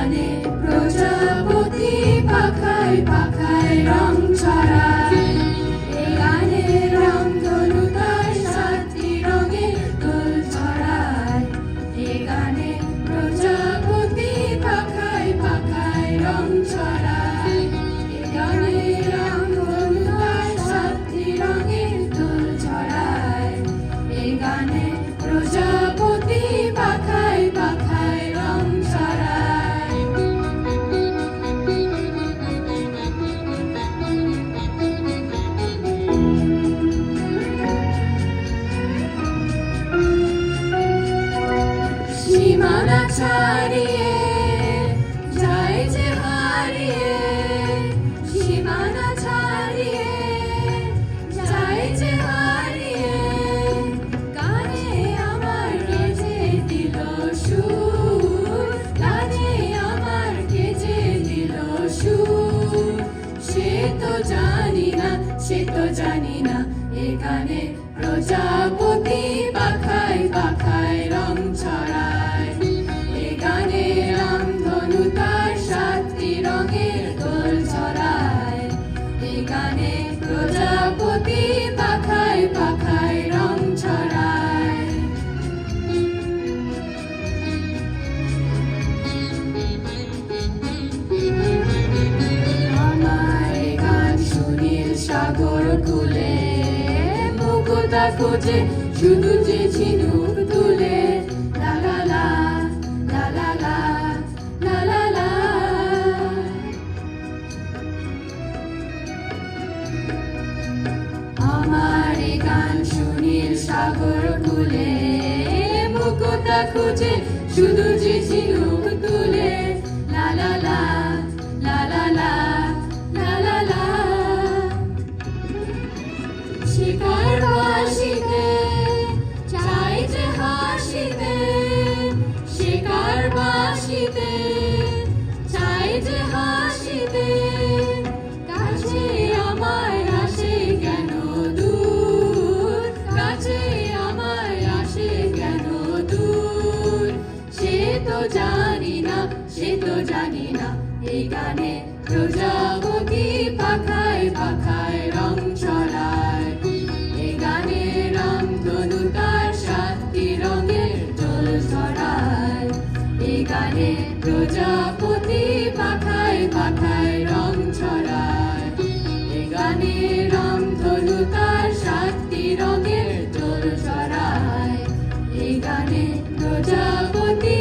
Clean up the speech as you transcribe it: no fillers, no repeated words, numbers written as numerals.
গানে প্রজাপতি পাখায় পাখায় রং ছড়ায়, এই গানে রামধনু তার সাতটি রঙের দোল ছড়ায়, এই গানে প্রজাপতি পাখায় পাখায় রং ছড়ায়, এই গানে রামধনু তার সাতটি রঙের দোল ছড়ায়, এই গানে প্রজাপতি পাখায় পাখায় রং ছড়ায়। সীমানা ছাড়িয়ে যায় যে হারিয়ে, সীমানা ছাড়িয়ে যায় যে হারিয়ে, গানে আমার গেজে দিল সুর, গানে আমার গেজে দিল সুর। সে তো জানি না, সে তো জানি না, এ গানে প্রজাপতি পাখায় পাখায় রং ছড়ায়, এ গানে রামধনু তার সাতটি রঙের দোল ছড়ায়, এ গানে প্রজাপতি পাখায় পাখায় রং ছড়ায়। আমার গান সুনীল সাগর কুলে, মুকুতা খোঁজে শুধু যে ঝিনুক তুলে, লা লা লা লা লা লা লা লা লা। আমার গান সুনীল সাগর কুলে, মুকুতা খোঁজে শুধু যে ঝিনুক তুলে, লা লা লা লা লা লা লা লা লা। শিকার বাসিতে চাই যে হাসিতে, শিকার বাসিতে চাই যে হাসিতে, কাছে আমায় আসে কেন দূর, কাছে আমায় আসে কেন দূর। সে তো জানি না, সে তো জানি না, এই গানে প্রজাপতি পাখায় পাখায় রং ছড়ায়, এই গানে রামধনু তার সাতটি রঙের দোল ছড়ায়, এই গানে প্রজাপতি পাখায় পাখায় রং ছড়ায়, এই গানে রামধনু তার সাতটি রঙের দোল ছড়ায়, এই গানে প্রজাপতি